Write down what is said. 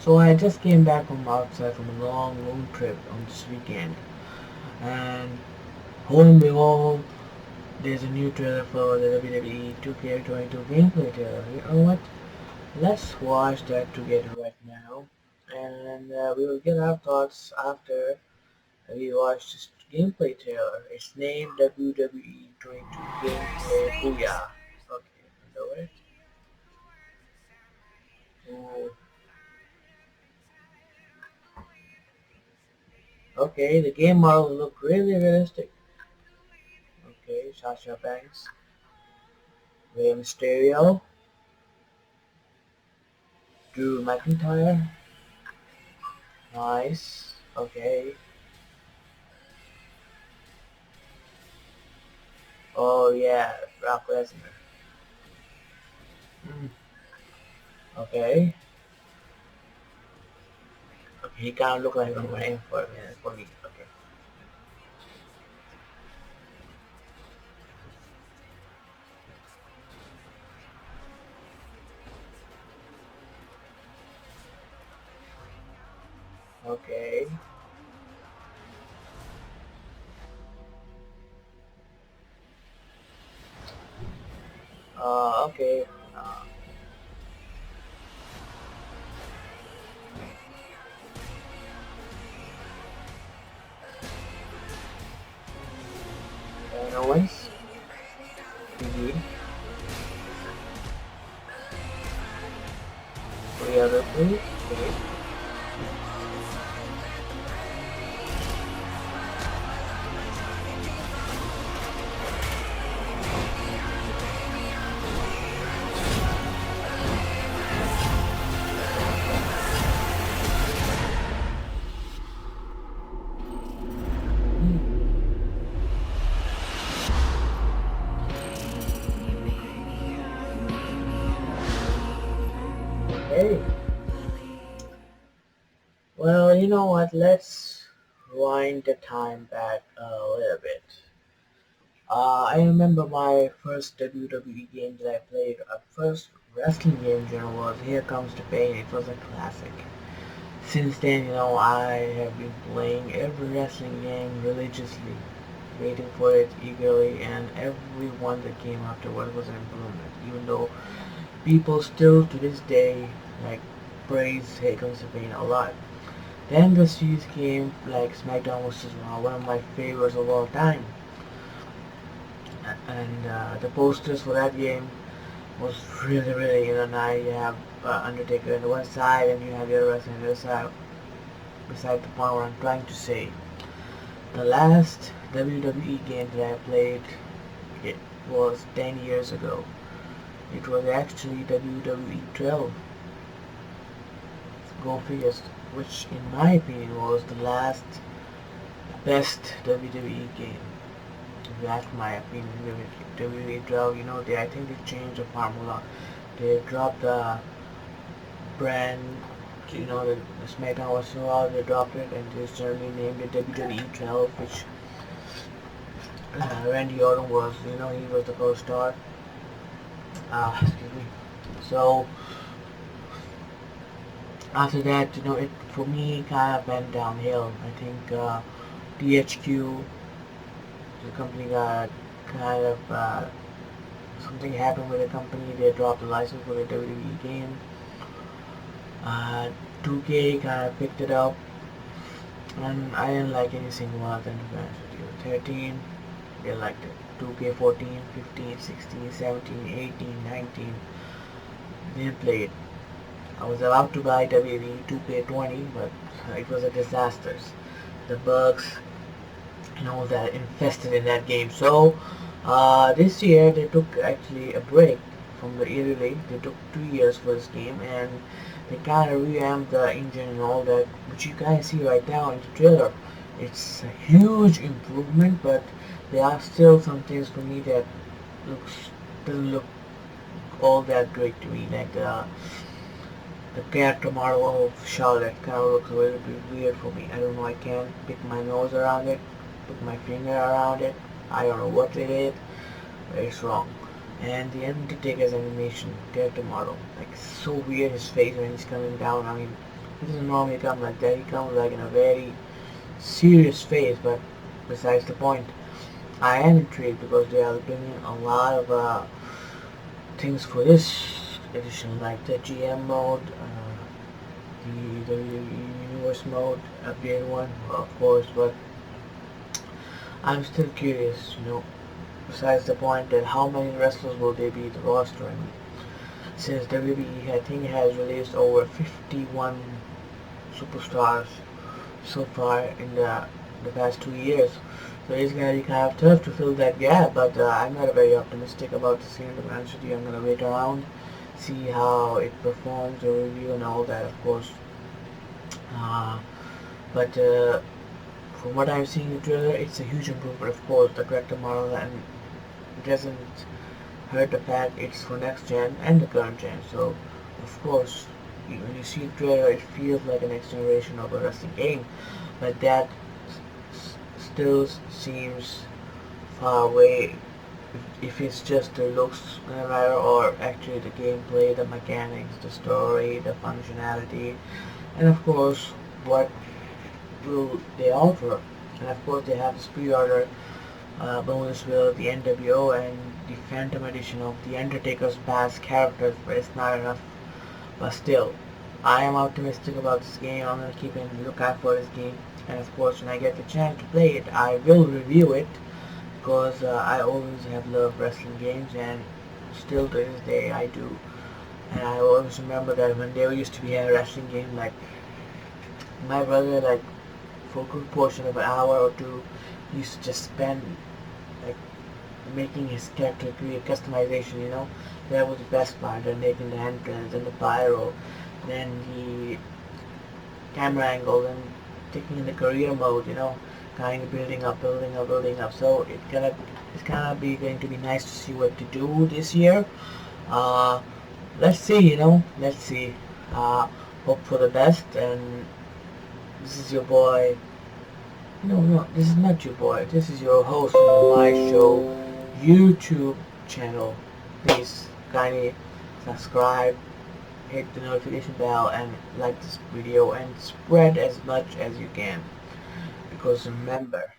So I just came back from outside from a long road trip on this weekend, and lo and behold, there's a new trailer for the WWE 2K22 gameplay trailer. You know what? Let's watch that together right now, and we will get our thoughts after we watch this gameplay trailer. It's named WWE 22 Gameplay Booyah. Okay, you know it? Ooh. Okay, the game model look really realistic. Okay, Sasha Banks, Rey Mysterio, Drew McIntyre. Nice. Okay. Oh yeah, Brock Lesnar. Mm. Okay. Okay, he kind of look like I'm waiting for a minute for me. Okay. Okay. Okay. Owens. Indeed. Rhea Ripley. Okay. Hmm. Okay. Well, you know what? Let's wind the time back a little bit. I remember my first WWE game that I played, first wrestling game in general was Here Comes the Pain. It was a classic. Since then, I have been playing every wrestling game religiously, waiting for it eagerly, and every one that came afterward was an improvement, even though people still to this day like praise Here Comes the Pain a lot. Then the series came like SmackDown vs. Raw, one of my favorites of all time. And the posters for that game was really, really, now you have Undertaker on the one side and you have the other wrestler on the other side, beside the point what I'm trying to say. The last WWE game that I played, it was 10 years ago. It was actually WWE 12, Go Figures, which in my opinion was the last best WWE game. If you ask my opinion, WWE 12, I think they changed the formula. They dropped the brand, the SmackDown was so out, they dropped it and just generally named it WWE 12, which Randy Orton was, he was the co-star. Excuse me. So after that, it for me kind of went downhill. I think THQ, the company got kind of something happened with the company. They dropped the license for the WWE game. Uh, 2K kind of picked it up, and I didn't like any single one of them, to be honest with you. 13, they liked it. 2K 14, 15, 16, 17, 18, 19, they didn't play it. I was about to buy WWE 2K20, but it was a disaster. The bugs and all that infested in that game. So this year they took actually a break from the yearly. They took 2 years for this game, and they kind of revamped the engine and all that, which you guys see right now in the trailer. It's a huge improvement, but there are still some things for me that looks doesn't look all that great to me. Like the character model of Charlotte kind of looks a little bit weird for me. I don't know. I can't pick my nose around it, put my finger around it. I don't know what it is, but it's wrong. And the Undertaker's animation, character model, like so weird. His face when he's coming down. I mean, He doesn't normally come like that. He comes like in a very serious phase. But besides the point, I am intrigued because they are bringing a lot of things for this edition, like the GM mode, the universe mode, update one, of course. But I'm still curious, besides the point that how many wrestlers will they be the roster? I mean, since WWE, I think, has released over 51 superstars so far in the past 2 years. So it's gonna be kind of tough to fill that gap, but I'm not very optimistic about this game. To be honest with you, I'm gonna wait around, see how it performs, the review and all that, of course. Uh, but from what I'm seeing in the trailer, it's a huge improvement, of course, the character model, and it doesn't hurt the fact it's for next gen and the current gen. So, of course, when you see the trailer, it feels like a next generation of a wrestling game, but that still seems far away if it's just the looks gonna matter or actually the gameplay, the mechanics, the story, the functionality, and of course what will they offer. And of course they have this pre-order bonus with the NWO and the Phantom Edition of the Undertaker's past characters, but it's not enough. But still, I am optimistic about this game. I'm gonna keep a lookout for this game, and of course when I get the chance to play it, I will review it because I always have loved wrestling games, and still to this day I do. And I always remember that when there used to be a wrestling game, like my brother, like for a good portion of an hour or two, used to just spend like making his character create customization. That was the best part. Then making the entrance and the pyro, then the camera angle, and taking in the career mode. Kind of building up, building up, building up. So it's gonna be going to be nice to see what to do this year. Uh, let's see. Let's see. Hope for the best. And this is your boy. No, no, this is not your boy. This is your host on my show YouTube channel. Please kindly subscribe, hit the notification bell, and like this video and spread as much as you can. Because remember,